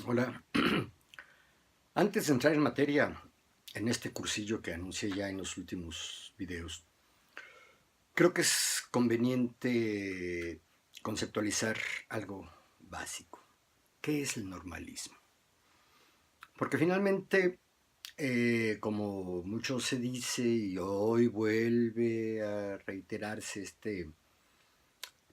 Hola. Antes de entrar en materia, en este cursillo que anuncié ya en los últimos videos, creo que es conveniente conceptualizar algo básico. ¿Qué es el normalismo? Porque finalmente, como mucho se dice y hoy vuelve a reiterarse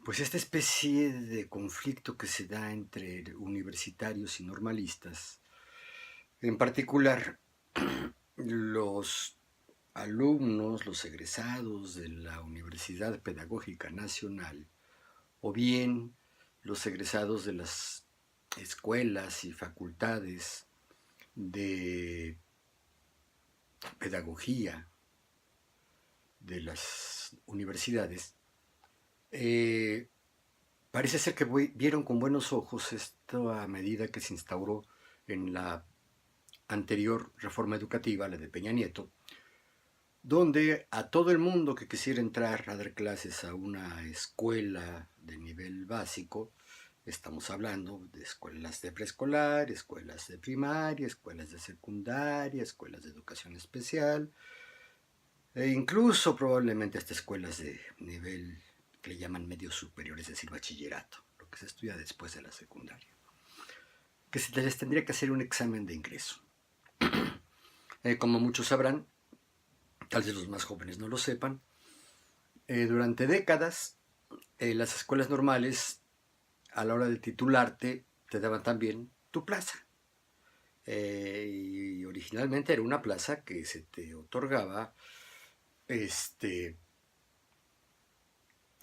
pues esta especie de conflicto que se da entre universitarios y normalistas, en particular los alumnos, los egresados de la Universidad Pedagógica Nacional, o bien los egresados de las escuelas y facultades de pedagogía de las universidades, eh, parece ser que vieron con buenos ojos esta medida que se instauró en la anterior reforma educativa, la de Peña Nieto, donde a todo el mundo que quisiera entrar a dar clases a una escuela de nivel básico, estamos hablando de escuelas de preescolar, escuelas de primaria, escuelas de secundaria, escuelas de educación especial, e incluso probablemente hasta escuelas de nivel que le llaman medios superiores, es decir, bachillerato, lo que se estudia después de la secundaria, que se les tendría que hacer un examen de ingreso. Como muchos sabrán, tal vez los más jóvenes no lo sepan, durante décadas las escuelas normales a la hora de titularte te daban también tu plaza. Y originalmente era una plaza que se te otorgaba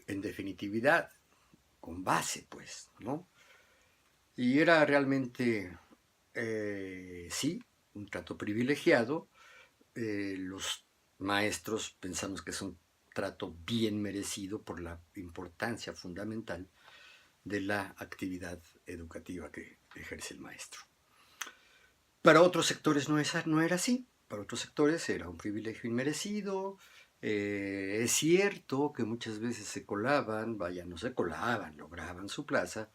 en definitividad, con base, pues, ¿no? Y era realmente, sí, un trato privilegiado. Los maestros pensamos que es un trato bien merecido por la importancia fundamental de la actividad educativa que ejerce el maestro. Para otros sectores no era así. Para otros sectores era un privilegio inmerecido. Es cierto que muchas veces se colaban, vaya, no se colaban, lograban su plaza,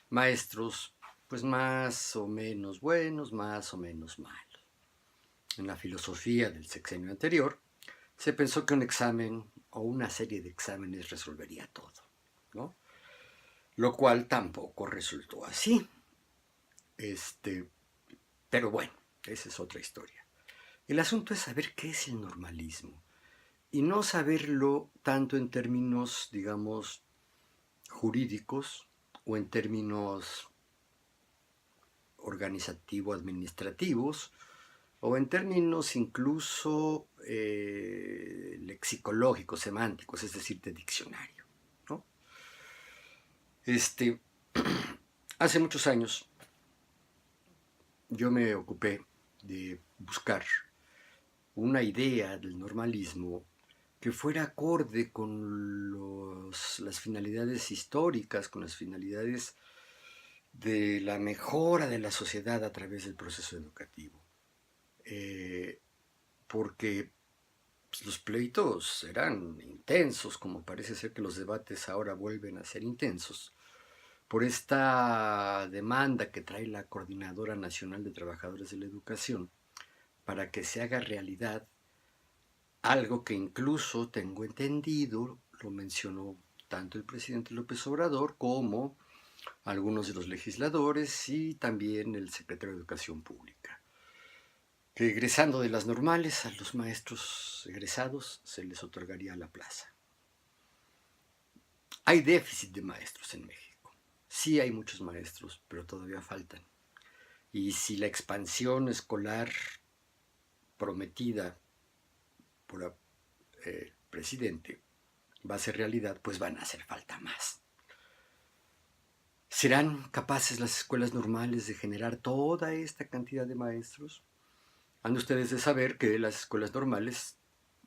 maestros pues más o menos buenos, más o menos malos. En la filosofía del sexenio anterior, se pensó que un examen o una serie de exámenes resolvería todo, ¿no? Lo cual tampoco resultó así. Este, pero bueno, esa es otra historia. El asunto es saber qué es el normalismo y no saberlo tanto en términos, digamos, jurídicos o en términos organizativo-administrativos o en términos incluso lexicológicos, semánticos, es decir, de diccionario, ¿no? Este, hace muchos años yo me ocupé de buscar una idea del normalismo que fuera acorde con las finalidades históricas, con las finalidades de la mejora de la sociedad a través del proceso educativo. Porque pues, los pleitos eran intensos, como parece ser que los debates ahora vuelven a ser intensos, por esta demanda que trae la Coordinadora Nacional de Trabajadores de la Educación para que se haga realidad algo que incluso tengo entendido, lo mencionó tanto el presidente López Obrador como algunos de los legisladores y también el secretario de Educación Pública, que egresando de las normales a los maestros egresados se les otorgaría la plaza. Hay déficit de maestros en México. Sí hay muchos maestros, pero todavía faltan. Y si la expansión escolar prometida por el presidente va a ser realidad, pues van a hacer falta más. ¿Serán capaces las escuelas normales de generar toda esta cantidad de maestros? Han ustedes de saber que las escuelas normales,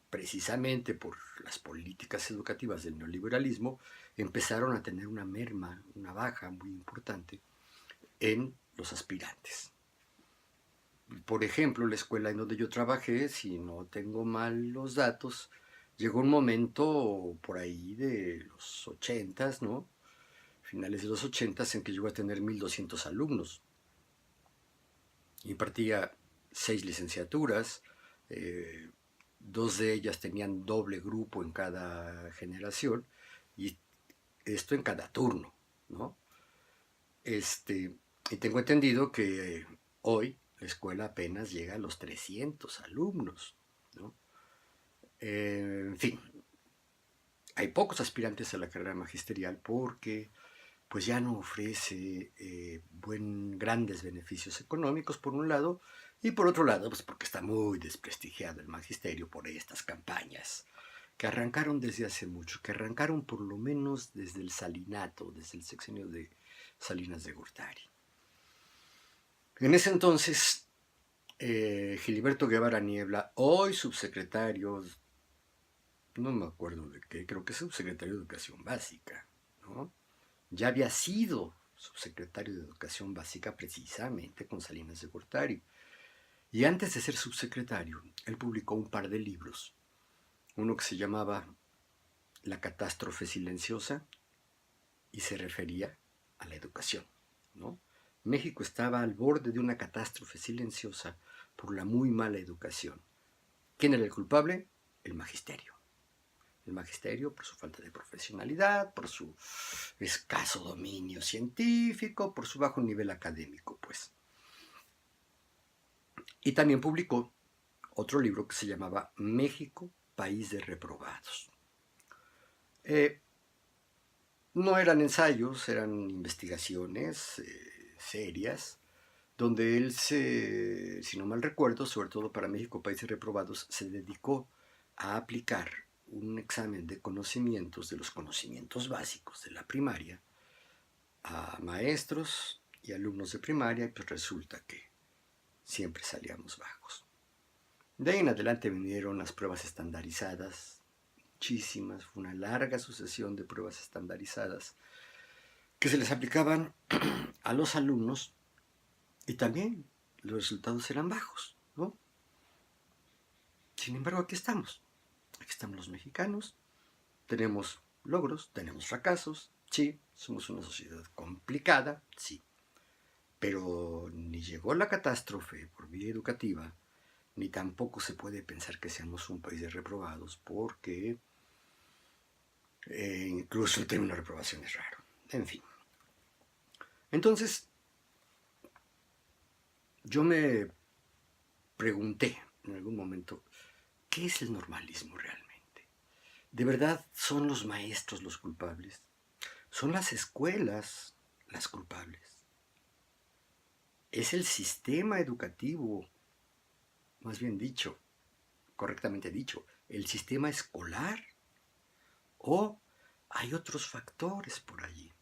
precisamente por las políticas educativas del neoliberalismo, empezaron a tener una merma, una baja muy importante en los aspirantes. Por ejemplo, la escuela en donde yo trabajé, si no tengo mal los datos, llegó un momento por ahí de los 80, ¿no? Finales de los 80 en que llegó a tener 1,200 alumnos. Impartía 6 licenciaturas, 2 de ellas tenían doble grupo en cada generación, y esto en cada turno, ¿no? Y tengo entendido que hoy la escuela apenas llega a los 300 alumnos, ¿no? En fin, hay pocos aspirantes a la carrera magisterial porque pues ya no ofrece grandes beneficios económicos por un lado, y por otro lado pues porque está muy desprestigiado el magisterio por estas campañas que arrancaron desde hace mucho, que arrancaron por lo menos desde el Salinato, desde el sexenio de Salinas de Gortari. En ese entonces, Gilberto Guevara Niebla, hoy subsecretario, no me acuerdo de qué, creo que es subsecretario de Educación Básica, ¿no? Ya había sido subsecretario de Educación Básica precisamente con Salinas de Gortari. Y antes de ser subsecretario, él publicó un par de libros. Uno que se llamaba La catástrofe silenciosa y se refería a la educación, ¿no? México estaba al borde de una catástrofe silenciosa por la muy mala educación. ¿Quién era el culpable? El magisterio. El magisterio por su falta de profesionalidad, por su escaso dominio científico, por su bajo nivel académico, pues. Y también publicó otro libro que se llamaba México, país de reprobados. No eran ensayos, eran investigaciones serias, donde él si no mal recuerdo, sobre todo para México, país de reprobados, se dedicó a aplicar un examen de conocimientos, de los conocimientos básicos de la primaria, a maestros y alumnos de primaria, y pues resulta que siempre salíamos bajos. De ahí en adelante vinieron las pruebas estandarizadas, muchísimas, fue una larga sucesión de pruebas estandarizadas que se les aplicaban a los alumnos, y también los resultados eran bajos, ¿no? Sin embargo, aquí estamos los mexicanos, tenemos logros, tenemos fracasos, sí, somos una sociedad complicada, sí, pero ni llegó la catástrofe por vía educativa, ni tampoco se puede pensar que seamos un país de reprobados, porque incluso el término reprobación es raro. En fin. Entonces, yo me pregunté en algún momento, ¿qué es el normalismo realmente? ¿De verdad son los maestros los culpables? ¿Son las escuelas las culpables? ¿Es el sistema educativo, más bien dicho, correctamente dicho, el sistema escolar? ¿O hay otros factores por allí?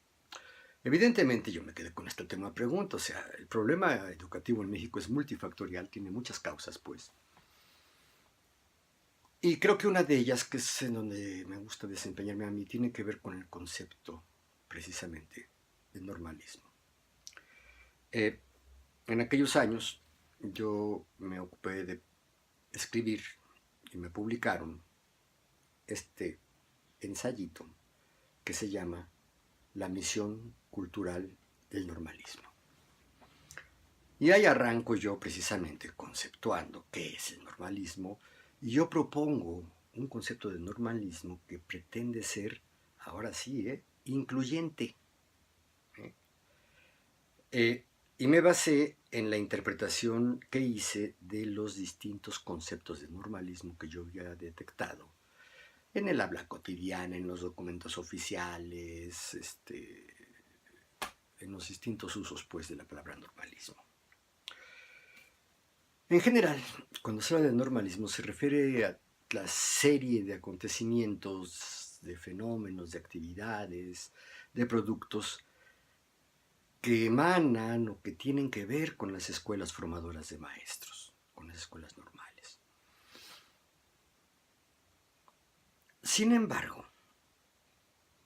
Evidentemente yo me quedé con esta última pregunta, o sea, el problema educativo en México es multifactorial, tiene muchas causas, pues. Y creo que una de ellas, que es en donde me gusta desempeñarme a mí, tiene que ver con el concepto, precisamente, de normalismo. En aquellos años yo me ocupé de escribir y me publicaron este ensayito que se llama La misión cultural del normalismo. Y ahí arranco yo precisamente conceptuando qué es el normalismo, y yo propongo un concepto de normalismo que pretende ser, ahora sí, incluyente. ¿eh? Y me basé en la interpretación que hice de los distintos conceptos de normalismo que yo había detectado en el habla cotidiana, en los documentos oficiales, en los distintos usos, pues, de la palabra normalismo. En general, cuando se habla de normalismo se refiere a la serie de acontecimientos, de fenómenos, de actividades, de productos que emanan o que tienen que ver con las escuelas formadoras de maestros, con las escuelas normales. Sin embargo,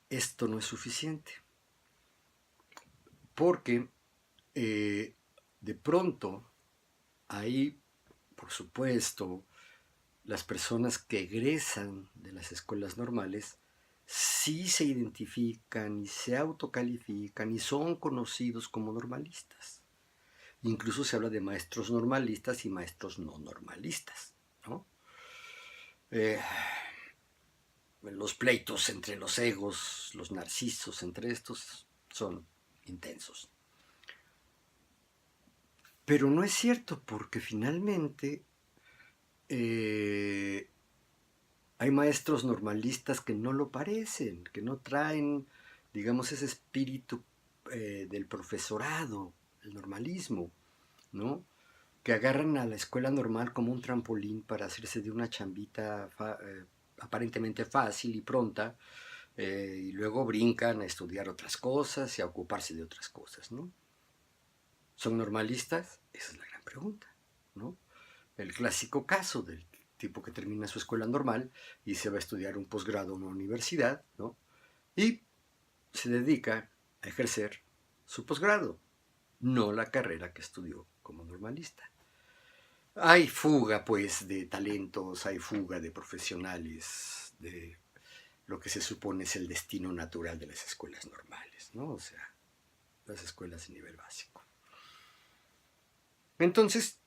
esto no es suficiente, porque de pronto hay, por supuesto, las personas que egresan de las escuelas normales sí se identifican y se autocalifican y son conocidos como normalistas. Incluso se habla de maestros normalistas y maestros no normalistas, ¿no? Los pleitos entre los egos, los narcisos entre estos son intensos. Pero no es cierto, porque finalmente hay maestros normalistas que no lo parecen, que no traen, digamos, ese espíritu del profesorado, el normalismo, ¿no? Que agarran a la escuela normal como un trampolín para hacerse de una chambita aparentemente fácil y pronta, y luego brincan a estudiar otras cosas y a ocuparse de otras cosas, ¿no? ¿Son normalistas? Esa es la gran pregunta, ¿no? El clásico caso del tipo que termina su escuela normal y se va a estudiar un posgrado en una universidad, ¿no? Y se dedica a ejercer su posgrado, no la carrera que estudió como normalista. Hay fuga, pues, de talentos, hay fuga de profesionales, de lo que se supone es el destino natural de las escuelas normales, ¿no? O sea, las escuelas de nivel básico. Entonces,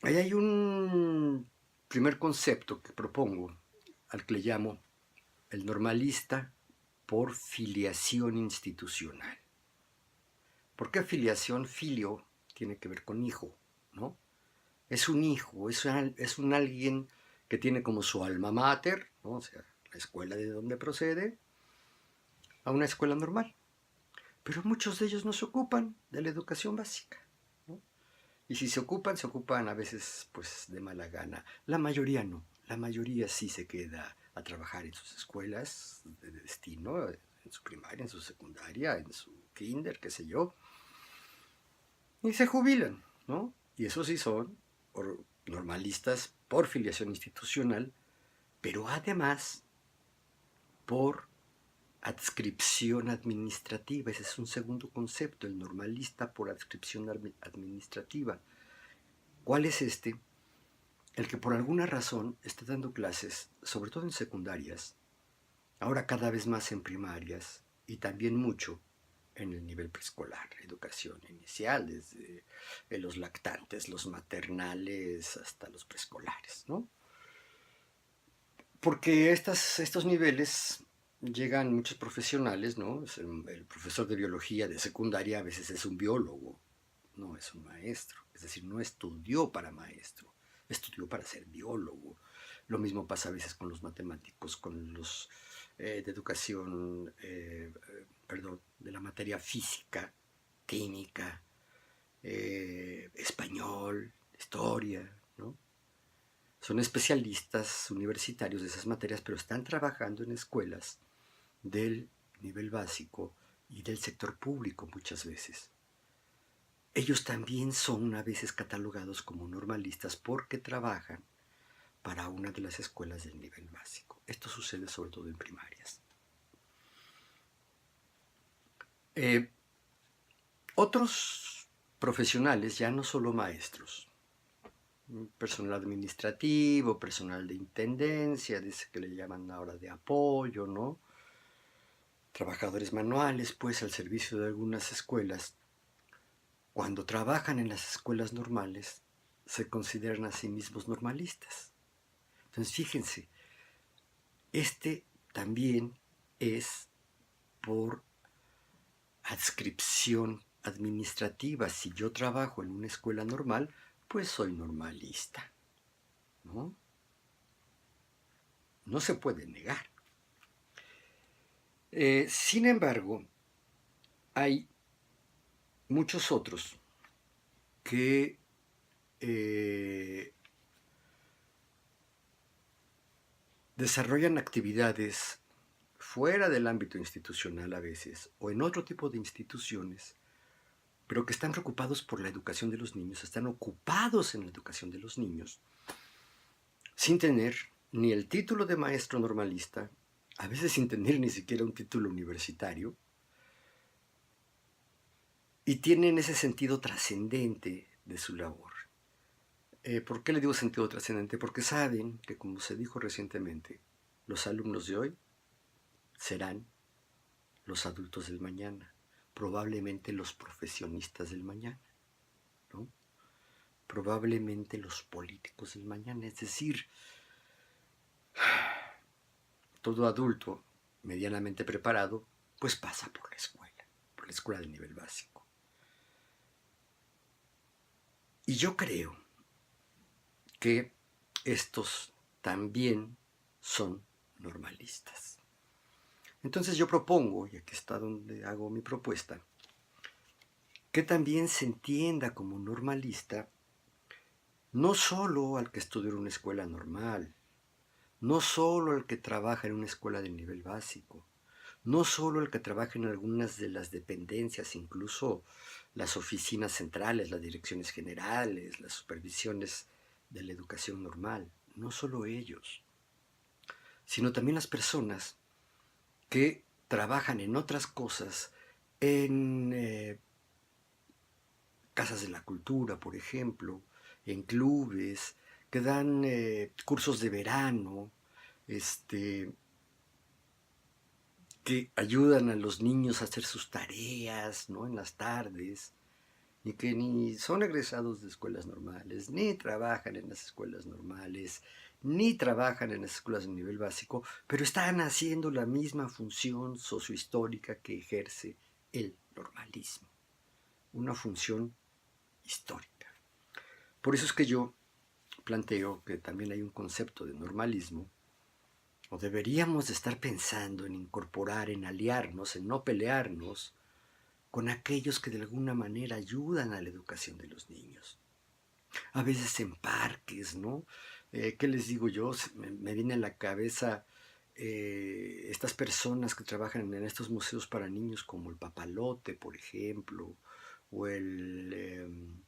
ahí hay un primer concepto que propongo, al que le llamo el normalista por filiación institucional. ¿Por qué filiación? Filio tiene que ver con hijo, ¿no? Es un hijo, es un alguien que tiene como su alma mater, ¿no? O sea, la escuela de donde procede, a una escuela normal. Pero muchos de ellos no se ocupan de la educación básica, ¿no? Y si se ocupan a veces pues de mala gana. La mayoría no, la mayoría sí se queda a trabajar en sus escuelas de destino, en su primaria, en su secundaria, en su kinder, qué sé yo, y se jubilan, ¿no? Y esos sí son normalistas por filiación institucional, pero además por adscripción administrativa. Ese es un segundo concepto, el normalista por adscripción administrativa. ¿Cuál es este? El que por alguna razón está dando clases, sobre todo en secundarias, ahora cada vez más en primarias y también mucho en el nivel preescolar, educación inicial, desde los lactantes, los maternales, hasta los preescolares, ¿no? Porque estos niveles llegan muchos profesionales, ¿no? El profesor de biología de secundaria a veces es un biólogo, no es un maestro, es decir, no estudió para maestro, estudió para ser biólogo. Lo mismo pasa a veces con los matemáticos, con los de educación, perdón, de la materia física, química, español, historia, ¿no? Son especialistas universitarios de esas materias, pero están trabajando en escuelas del nivel básico y del sector público muchas veces. Ellos también son a veces catalogados como normalistas porque trabajan para una de las escuelas del nivel básico. Esto sucede sobre todo en primarias. Otros profesionales, ya no solo maestros, personal administrativo, personal de intendencia, dice que le llaman ahora de apoyo, ¿no? Trabajadores manuales, pues, al servicio de algunas escuelas, cuando trabajan en las escuelas normales, se consideran a sí mismos normalistas. Entonces, fíjense, este también es por adscripción administrativa. Si yo trabajo en una escuela normal, pues soy normalista, ¿no? No se puede negar. Sin embargo, hay muchos otros que desarrollan actividades fuera del ámbito institucional a veces, o en otro tipo de instituciones, pero que están preocupados por la educación de los niños, están ocupados en la educación de los niños, sin tener ni el título de maestro normalista, a veces sin tener ni siquiera un título universitario, y tienen ese sentido trascendente de su labor. ¿Por qué le digo sentido trascendente? Porque saben que, como se dijo recientemente, los alumnos de hoy serán los adultos del mañana, probablemente los profesionistas del mañana. ¿no? Probablemente los políticos del mañana, es decir, todo adulto medianamente preparado, pues pasa por la escuela de nivel básico. Y yo creo que estos también son normalistas. Entonces yo propongo, y aquí está donde hago mi propuesta, que también se entienda como normalista no solo al que estudia en una escuela normal, no solo al que trabaja en una escuela de nivel básico, no solo el que trabaja en algunas de las dependencias, incluso las oficinas centrales, las direcciones generales, las supervisiones de la educación normal, no solo ellos, sino también las personas que trabajan en otras cosas, en casas de la cultura, por ejemplo, en clubes, que dan cursos de verano, que ayudan a los niños a hacer sus tareas, ¿no? En las tardes, y que ni son egresados de escuelas normales, ni trabajan en las escuelas normales, ni trabajan en las escuelas de nivel básico, pero están haciendo la misma función sociohistórica que ejerce el normalismo, una función histórica. Por eso es que yo planteo que también hay un concepto de normalismo, o deberíamos de estar pensando en incorporar, en aliarnos, en no pelearnos con aquellos que de alguna manera ayudan a la educación de los niños. A veces en parques, ¿no? ¿Qué les digo yo? Me viene a la cabeza estas personas que trabajan en estos museos para niños como el Papalote, por ejemplo, o el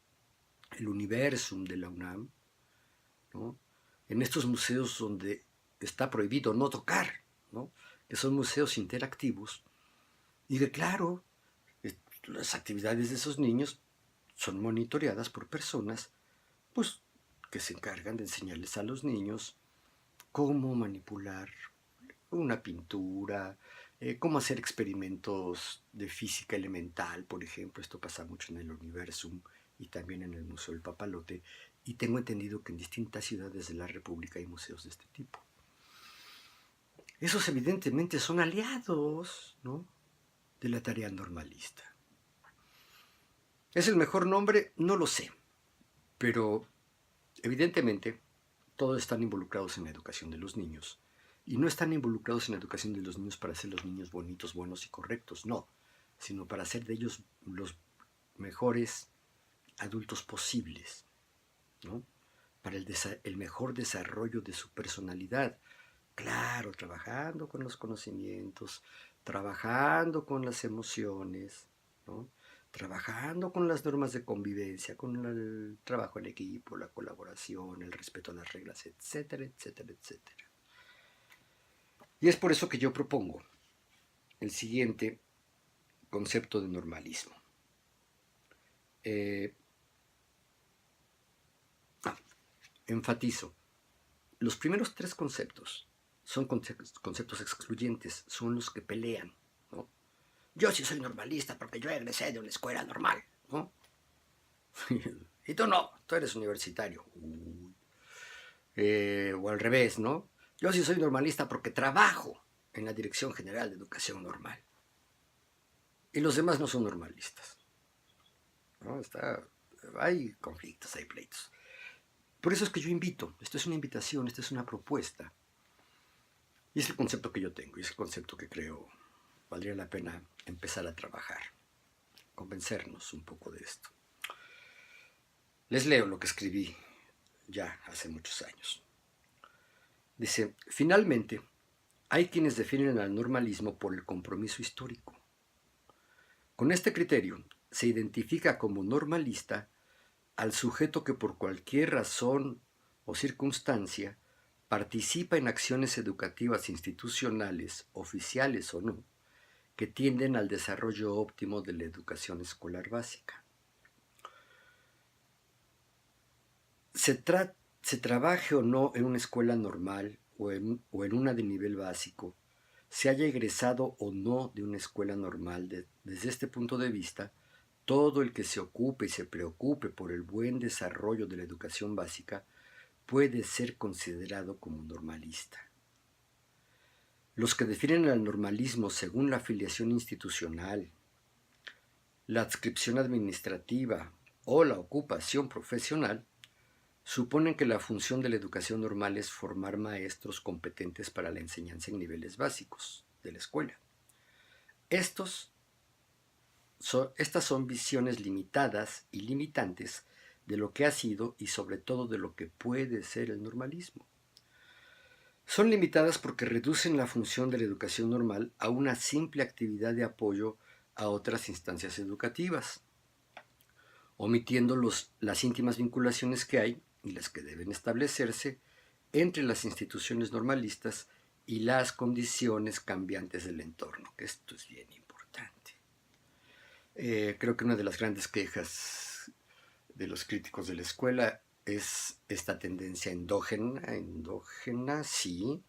Universum de la UNAM, ¿no? En estos museos donde está prohibido no tocar, ¿no? Que son museos interactivos y que claro, las actividades de esos niños son monitoreadas por personas pues, que se encargan de enseñarles a los niños cómo manipular una pintura, cómo hacer experimentos de física elemental, por ejemplo. Esto pasa mucho en el Universum y también en el Museo del Papalote. Y tengo entendido que en distintas ciudades de la República hay museos de este tipo. Esos evidentemente son aliados, ¿no?, de la tarea normalista. ¿Es el mejor nombre? No lo sé, pero evidentemente todos están involucrados en la educación de los niños. Y no están involucrados en la educación de los niños para hacer los niños bonitos, buenos y correctos, no, sino para hacer de ellos los mejores adultos posibles, ¿no? Para el mejor desarrollo de su personalidad. Claro, trabajando con los conocimientos, trabajando con las emociones, ¿no?, trabajando con las normas de convivencia, con el trabajo en equipo, la colaboración, el respeto a las reglas, etcétera, etcétera, etcétera. Y es por eso que yo propongo el siguiente concepto de normalismo. Enfatizo, los primeros tres conceptos son conceptos excluyentes, son los que pelean, ¿no? Yo sí soy normalista porque yo egresé de una escuela normal, ¿no? Y tú no, tú eres universitario. O al revés, ¿no? Yo sí soy normalista porque trabajo en la Dirección General de Educación Normal. Y los demás no son normalistas, ¿no? Hay conflictos, hay pleitos. Por eso es que yo invito, esto es una invitación, esto es una propuesta. Y es el concepto que yo tengo, y es el concepto que creo valdría la pena empezar a trabajar, convencernos un poco de esto. Les leo lo que escribí ya hace muchos años. Dice, finalmente, hay quienes definen al normalismo por el compromiso histórico. Con este criterio, se identifica como normalista al sujeto que por cualquier razón o circunstancia participa en acciones educativas institucionales, oficiales o no, que tienden al desarrollo óptimo de la educación escolar básica. Se trabaje o no en una escuela normal o en una de nivel básico, se haya egresado o no de una escuela normal, desde este punto de vista, todo el que se ocupe y se preocupe por el buen desarrollo de la educación básica puede ser considerado como normalista. Los que definen al normalismo según la afiliación institucional, la adscripción administrativa o la ocupación profesional suponen que la función de la educación normal es formar maestros competentes para la enseñanza en niveles básicos de la escuela. Estas son visiones limitadas y limitantes de lo que ha sido y sobre todo de lo que puede ser el normalismo. Son limitadas porque reducen la función de la educación normal a una simple actividad de apoyo a otras instancias educativas, omitiendo las íntimas vinculaciones que hay y las que deben establecerse entre las instituciones normalistas y las condiciones cambiantes del entorno, que esto es bien importante. Creo que una de las grandes quejas de los críticos de la escuela es esta tendencia endógena, sí,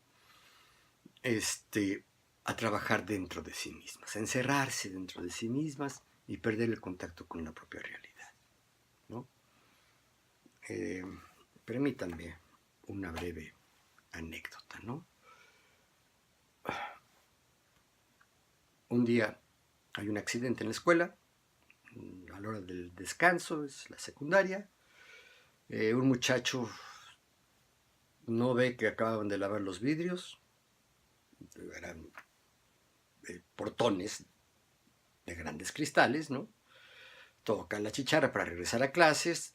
a trabajar dentro de sí mismas, a encerrarse dentro de sí mismas y perder el contacto con la propia realidad, ¿no? Permítanme una breve anécdota, ¿no? Un día hay un accidente en la escuela, a la hora del descanso, es la secundaria. Un muchacho no ve que acaban de lavar los vidrios, eran portones de grandes cristales, ¿no? Toca la chicharra para regresar a clases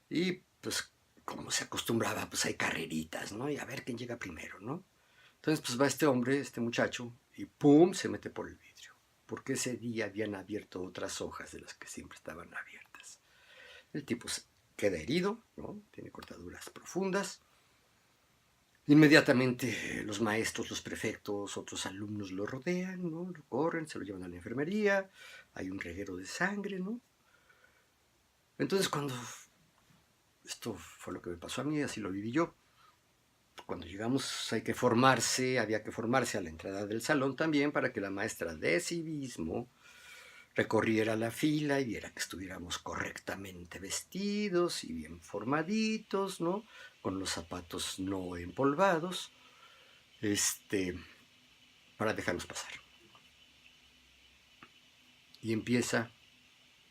y pues como se acostumbraba, pues hay carreritas, ¿no? Y a ver quién llega primero, ¿no? Entonces pues va este hombre, este muchacho, y ¡pum!, se mete por el vidrio, porque ese día habían abierto otras hojas de las que siempre estaban abiertas. El tipo queda herido, ¿no? Tiene cortaduras profundas. Inmediatamente los maestros, los prefectos, otros alumnos lo rodean, ¿no? Lo corren, se lo llevan a la enfermería, hay un reguero de sangre, ¿no? Entonces esto fue lo que me pasó a mí, así lo viví yo. Cuando llegamos había que formarse a la entrada del salón también para que la maestra de civismo recorriera la fila y viera que estuviéramos correctamente vestidos y bien formaditos, ¿no? Con los zapatos no empolvados, para dejarnos pasar. Y empieza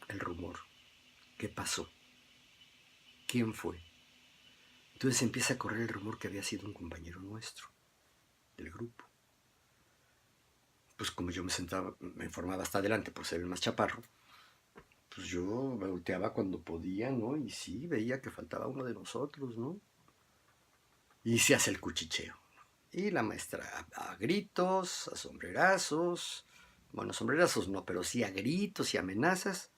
el rumor. ¿Qué pasó? ¿Quién fue? Entonces empieza a correr el rumor que había sido un compañero nuestro, del grupo. Pues como yo me formaba hasta adelante por ser el más chaparro, pues yo me volteaba cuando podía, ¿no? Y sí, veía que faltaba uno de nosotros, ¿no? Y se hace el cuchicheo. Y la maestra a gritos, a sombrerazos, bueno, sombrerazos no, pero sí a gritos y amenazas,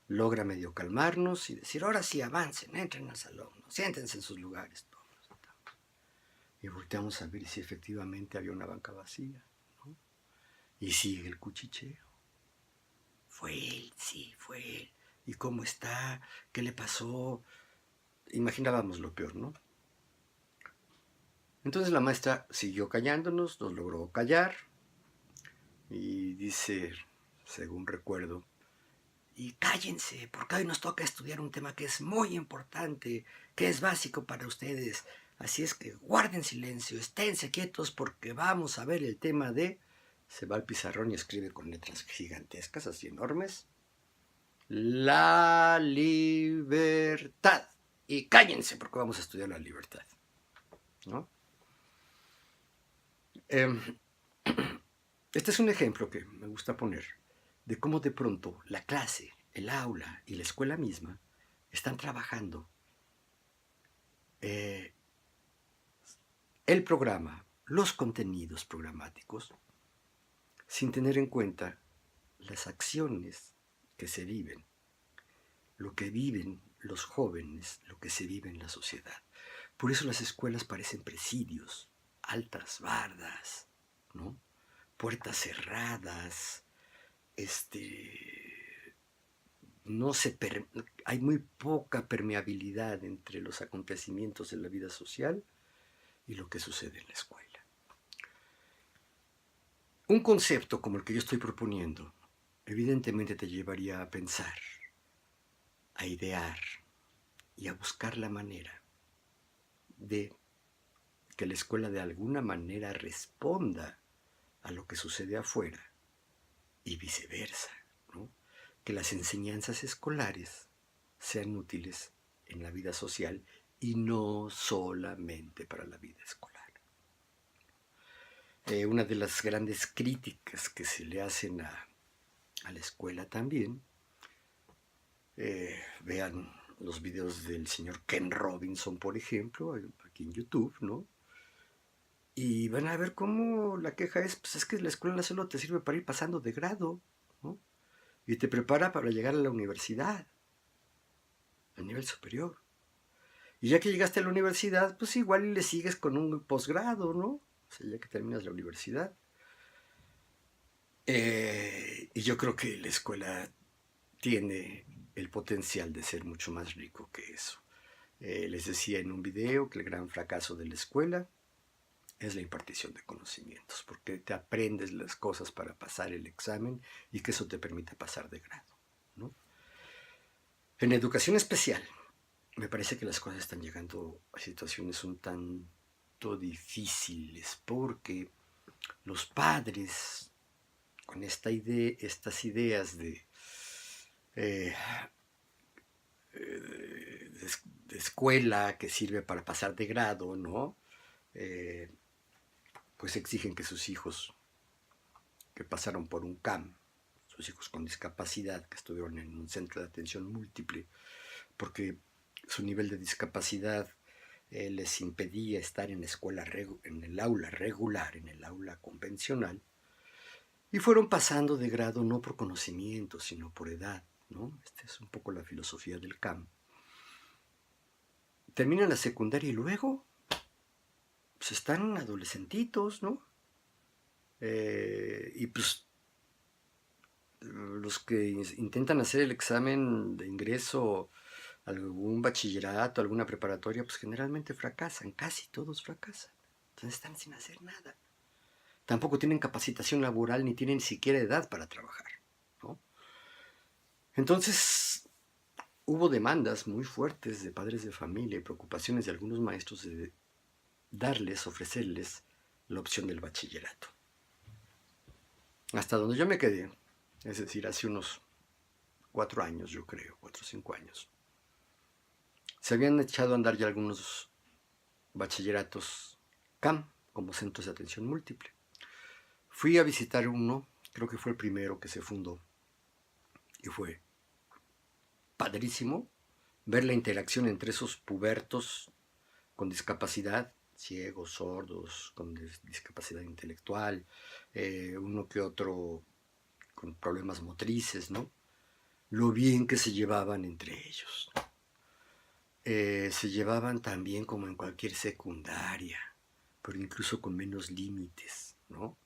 logra medio calmarnos y decir, ahora sí, avancen, entren al salón, ¿no? Siéntense en sus lugares. Y volteamos a ver si efectivamente había una banca vacía, ¿no? Y sigue el cuchicheo. Fue él, sí, fue él. ¿Y cómo está? ¿Qué le pasó? Imaginábamos lo peor, ¿no? Entonces la maestra siguió callándonos, nos logró callar y dice, según recuerdo, y cállense, porque hoy nos toca estudiar un tema que es muy importante, que es básico para ustedes. Así es que guarden silencio, esténse quietos porque vamos a ver el tema de... Se va al pizarrón y escribe con letras gigantescas, así enormes. La libertad. Y cállense porque vamos a estudiar la libertad, ¿no? Este es un ejemplo que me gusta poner de cómo de pronto la clase, el aula y la escuela misma están trabajando el programa, los contenidos programáticos, sin tener en cuenta las acciones que se viven, lo que viven los jóvenes, lo que se vive en la sociedad. Por eso las escuelas parecen presidios, altas bardas, ¿no? Puertas cerradas, hay muy poca permeabilidad entre los acontecimientos de la vida social y lo que sucede en la escuela. Un concepto como el que yo estoy proponiendo evidentemente te llevaría a pensar a idear y a buscar la manera de que la escuela de alguna manera responda a lo que sucede afuera y viceversa, ¿no? Que las enseñanzas escolares sean útiles en la vida social y no solamente para la vida escolar. Una de las grandes críticas que se le hacen a la escuela también, vean los videos del señor Ken Robinson, por ejemplo, aquí en YouTube, ¿no? Y van a ver cómo la queja es, pues es que la escuela solo te sirve para ir pasando de grado, ¿no? Y te prepara para llegar a la universidad, al nivel superior. Y ya que llegaste a la universidad, pues igual le sigues con un posgrado, ¿no? O sea, ya que terminas la universidad. Y yo creo que la escuela tiene el potencial de ser mucho más rico que eso. Les decía en un video que el gran fracaso de la escuela es la impartición de conocimientos, porque te aprendes las cosas para pasar el examen y que eso te permita pasar de grado, ¿no? En educación especial, me parece que las cosas están llegando a situaciones un tanto difíciles, porque los padres, con estas ideas eh, de escuela que sirve para pasar de grado, ¿no? Eh, pues exigen que sus hijos que pasaron por un CAM, sus hijos con discapacidad, que estuvieron en un centro de atención múltiple, porque su nivel de discapacidad les impedía estar en la escuela, en el aula regular, en el aula convencional, y fueron pasando de grado no por conocimiento, sino por edad, ¿no? Esta es un poco la filosofía del CAM. Terminan la secundaria y luego pues están adolescentitos, ¿no? Y pues los que intentan hacer el examen de ingreso a algún bachillerato, alguna preparatoria, pues generalmente fracasan, casi todos fracasan. Entonces están sin hacer nada. Tampoco tienen capacitación laboral ni tienen siquiera edad para trabajar, ¿no? Entonces hubo demandas muy fuertes de padres de familia y preocupaciones de algunos maestros de darles, ofrecerles la opción del bachillerato. Hasta donde yo me quedé, es decir, hace unos 4 años, yo creo, 4 o 5 años, se habían echado a andar ya algunos bachilleratos CAM, como centros de atención múltiple. Fui a visitar uno, creo que fue el primero que se fundó, y fue padrísimo ver la interacción entre esos pubertos con discapacidad, ciegos, sordos, con discapacidad intelectual, uno que otro con problemas motrices, ¿no? Lo bien que se llevaban entre ellos. Se llevaban tan bien como en cualquier secundaria, pero incluso con menos límites, ¿no?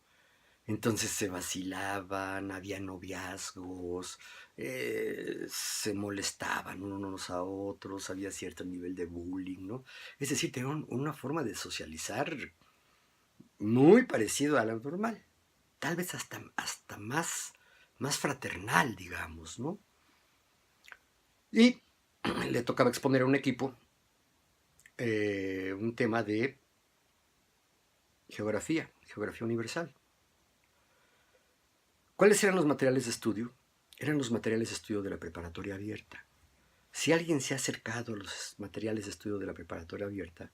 Entonces se vacilaban, había noviazgos, se molestaban unos a otros, había cierto nivel de bullying, ¿no? Es decir, tenían una forma de socializar muy parecido a la normal, tal vez hasta más fraternal, digamos, ¿no? Y le tocaba exponer a un equipo un tema de geografía universal. ¿Cuáles eran los materiales de estudio? Eran los materiales de estudio de la preparatoria abierta. Si alguien se ha acercado a los materiales de estudio de la preparatoria abierta,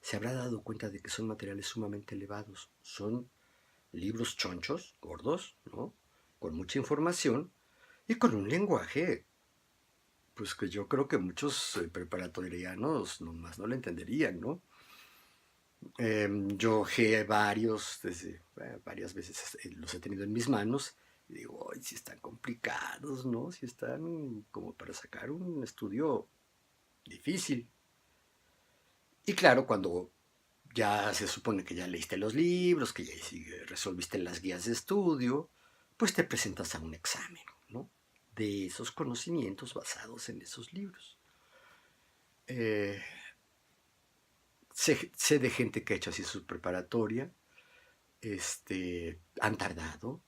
se habrá dado cuenta de que son materiales sumamente elevados. Son libros chonchos, gordos, ¿no? Con mucha información y con un lenguaje, pues que yo creo que muchos preparatorianos nomás no le entenderían, ¿no? Yo varias veces los he tenido en mis manos y digo, ay, si están complicados, ¿no? Si están como para sacar un estudio difícil. Y claro, cuando ya se supone que ya leíste los libros, que ya resolviste las guías de estudio, pues te presentas a un examen, ¿no? De esos conocimientos basados en esos libros. Eh, sé de gente que ha hecho así su preparatoria. Han tardado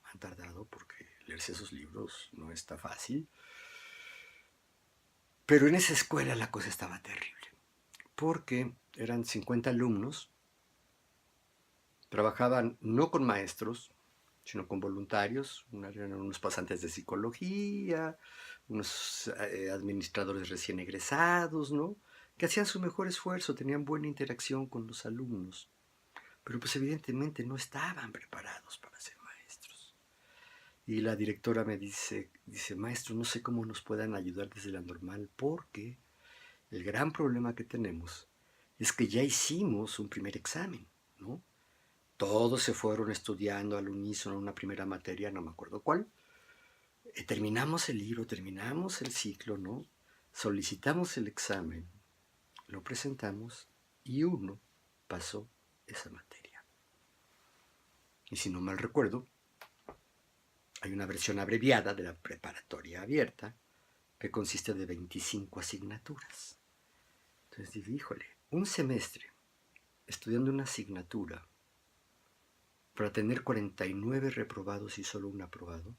porque leerse esos libros no está fácil. Pero en esa escuela la cosa estaba terrible, porque eran 50 alumnos, trabajaban no con maestros, sino con voluntarios, eran unos pasantes de psicología, unos administradores recién egresados, ¿no? Que hacían su mejor esfuerzo, tenían buena interacción con los alumnos, pero pues evidentemente no estaban preparados para ser maestros. Y la directora me dice, maestro, no sé cómo nos puedan ayudar desde la normal, porque el gran problema que tenemos es que ya hicimos un primer examen, ¿no? Todos se fueron estudiando al unísono una primera materia, no me acuerdo cuál. Terminamos el libro, terminamos el ciclo, ¿no? Solicitamos el examen, lo presentamos y uno pasó esa materia. Y si no mal recuerdo, hay una versión abreviada de la preparatoria abierta que consiste de 25 asignaturas. Entonces dije, híjole, un semestre estudiando una asignatura para tener 49 reprobados y solo un aprobado.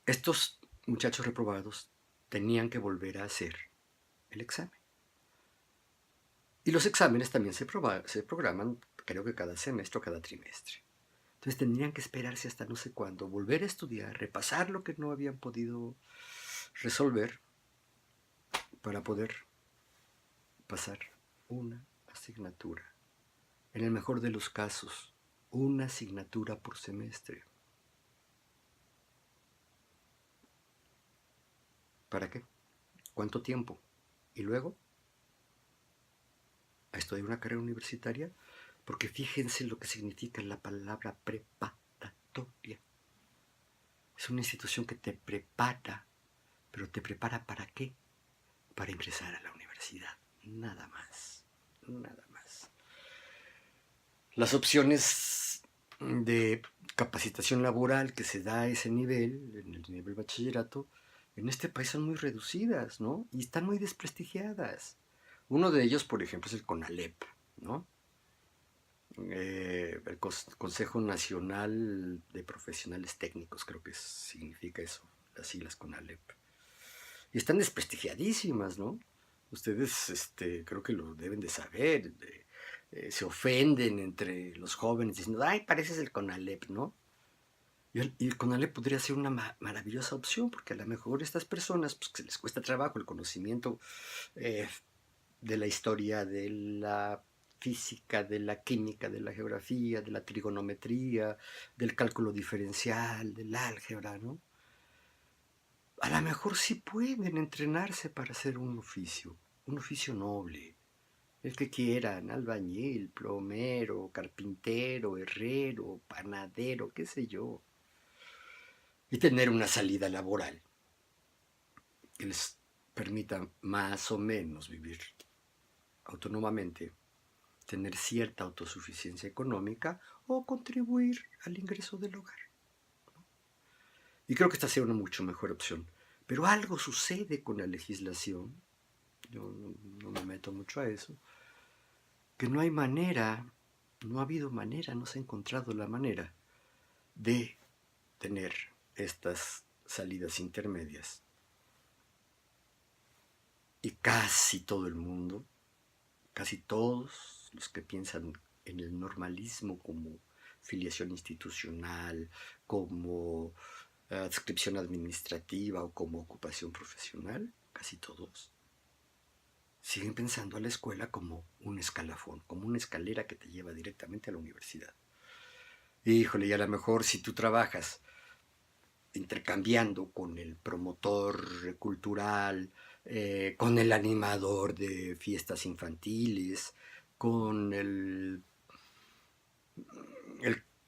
Estos muchachos reprobados tenían que volver a hacer el examen. Y los exámenes también se programan, creo que cada semestre o cada trimestre. Entonces tendrían que esperarse hasta no sé cuándo, volver a estudiar, repasar lo que no habían podido resolver para poder pasar una asignatura. En el mejor de los casos, una asignatura por semestre. ¿Para qué? ¿Cuánto tiempo? ¿Y luego? ¿A estudiar una carrera universitaria? Porque fíjense lo que significa la palabra preparatoria. Es una institución que te prepara, pero ¿te prepara para qué? Para ingresar a la universidad. Nada más. Nada más. Las opciones de capacitación laboral que se da a ese nivel, en el nivel bachillerato, en este país son muy reducidas, ¿no? Y están muy desprestigiadas. Uno de ellos, por ejemplo, es el CONALEP, ¿no? El Consejo Nacional de Profesionales Técnicos, creo que significa eso, las siglas CONALEP. Y están desprestigiadísimas, ¿no? Ustedes creo que lo deben de saber. Se ofenden entre los jóvenes diciendo, ay, pareces el CONALEP, ¿no? Y el CONALEP podría ser una maravillosa opción, porque a lo mejor estas personas, pues que les cuesta trabajo el conocimiento de la historia, de la física, de la química, de la geografía, de la trigonometría, del cálculo diferencial, del álgebra, ¿no? A lo mejor sí pueden entrenarse para hacer un oficio noble, el que quieran, albañil, plomero, carpintero, herrero, panadero, qué sé yo, y tener una salida laboral que les permita más o menos vivir autónomamente, tener cierta autosuficiencia económica o contribuir al ingreso del hogar. Y creo que esta sería una mucho mejor opción. Pero algo sucede con la legislación, yo no me meto mucho a eso, que no hay manera, no ha habido manera, no se ha encontrado la manera de tener estas salidas intermedias. Y casi todo el mundo, casi todos los que piensan en el normalismo como filiación institucional, como adscripción administrativa o como ocupación profesional, casi todos, siguen pensando a la escuela como un escalafón, como una escalera que te lleva directamente a la universidad. Híjole, y a lo mejor si tú trabajas intercambiando con el promotor cultural, con el animador de fiestas infantiles, con el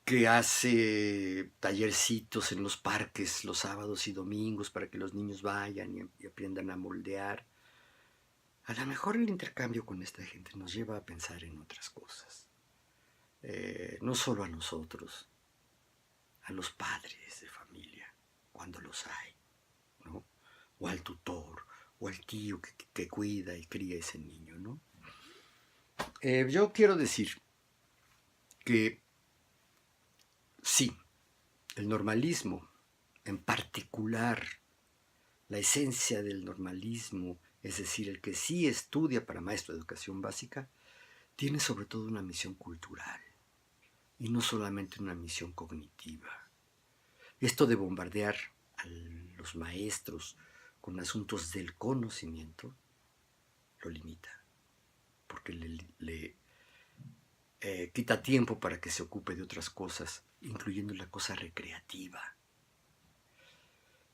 que hace tallercitos en los parques los sábados y domingos para que los niños vayan y aprendan a moldear. A lo mejor el intercambio con esta gente nos lleva a pensar en otras cosas. No solo a nosotros, a los padres de familia, cuando los hay, ¿no? O al tutor, o al tío que cuida y cría a ese niño, ¿no? Yo quiero decir que sí, el normalismo, en particular la esencia del normalismo, es decir, el que sí estudia para maestro de educación básica, tiene sobre todo una misión cultural y no solamente una misión cognitiva. Esto de bombardear a los maestros con asuntos del conocimiento lo limita, porque le quita tiempo para que se ocupe de otras cosas, incluyendo la cosa recreativa.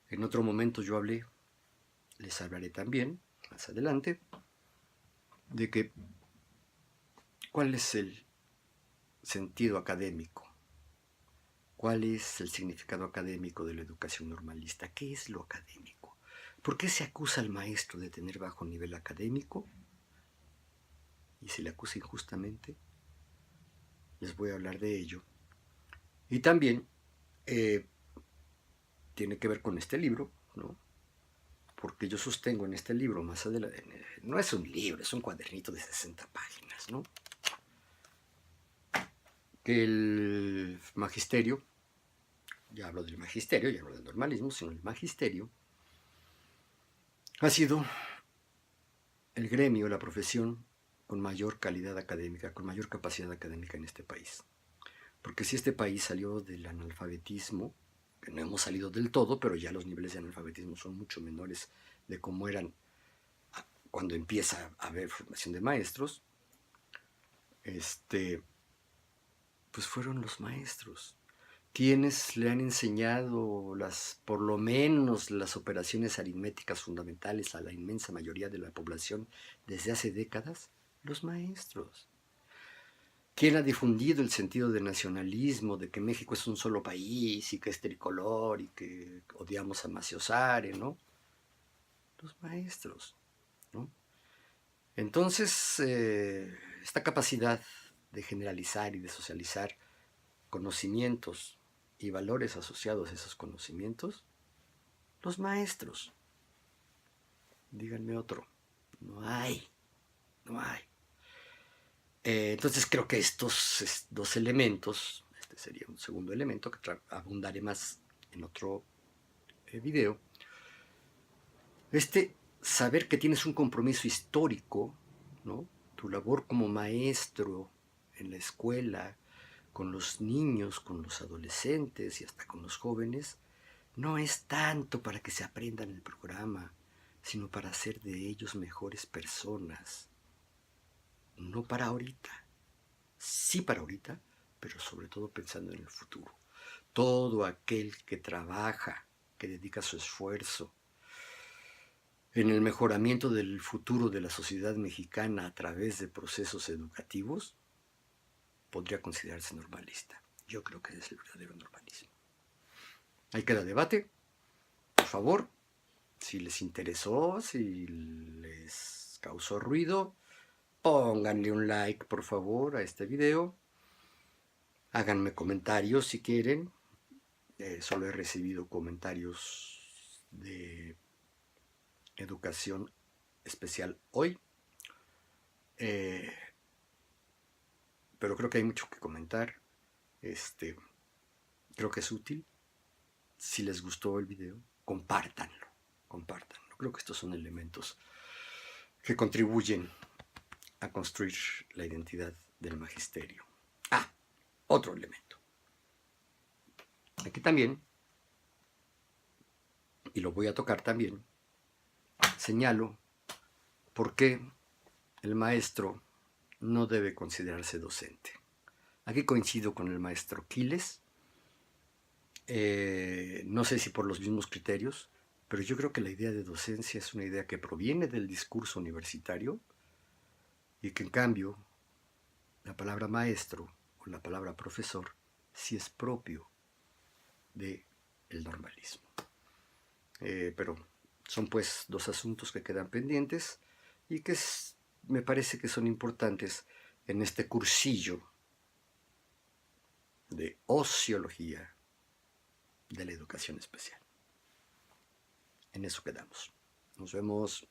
En otro momento yo les hablaré también, más adelante, de que cuál es el sentido académico, cuál es el significado académico de la educación normalista, qué es lo académico, por qué se acusa al maestro de tener bajo nivel académico y se le acusa injustamente. Les voy a hablar de ello. Y también tiene que ver con este libro, ¿no? Porque yo sostengo en este libro, más adelante, no es un libro, es un cuadernito de 60 páginas, ¿no? Que el magisterio, ya hablo del magisterio, ya hablo del normalismo, sino el magisterio, ha sido el gremio, la profesión con mayor calidad académica, con mayor capacidad académica en este país. Porque si este país salió del analfabetismo, que no hemos salido del todo, pero ya los niveles de analfabetismo son mucho menores de cómo eran cuando empieza a haber formación de maestros, pues fueron los maestros quienes le han enseñado por lo menos las operaciones aritméticas fundamentales a la inmensa mayoría de la población desde hace décadas, los maestros. ¿Quién ha difundido el sentido de nacionalismo, de que México es un solo país y que es tricolor y que odiamos a Macio Sare, ¿no? Los maestros, ¿no? Entonces, esta capacidad de generalizar y de socializar conocimientos y valores asociados a esos conocimientos, los maestros. Díganme otro. No hay. Entonces creo que estos dos elementos, este sería un segundo elemento que abundaré más en otro video, saber que tienes un compromiso histórico, ¿no? Tu labor como maestro en la escuela, con los niños, con los adolescentes y hasta con los jóvenes, no es tanto para que se aprendan el programa, sino para hacer de ellos mejores personas. No para ahorita, sí para ahorita, pero sobre todo pensando en el futuro. Todo aquel que trabaja, que dedica su esfuerzo en el mejoramiento del futuro de la sociedad mexicana a través de procesos educativos, podría considerarse normalista. Yo creo que es el verdadero normalismo. Ahí queda debate. Por favor, si les interesó, si les causó ruido, pónganle un like, por favor, a este video. Háganme comentarios si quieren. Solo he recibido comentarios de educación especial hoy. Pero creo que hay mucho que comentar. Creo que es útil. Si les gustó el video, compártanlo. Creo que estos son elementos que contribuyen a construir la identidad del magisterio. Otro elemento. Aquí también, y lo voy a tocar también, señalo por qué el maestro no debe considerarse docente. Aquí coincido con el maestro Quiles, no sé si por los mismos criterios, pero yo creo que la idea de docencia es una idea que proviene del discurso universitario y que en cambio la palabra maestro o la palabra profesor sí es propio del normalismo. Pero son pues dos asuntos que quedan pendientes y que me parece que son importantes en este cursillo de ociología de la educación especial. En eso quedamos. Nos vemos.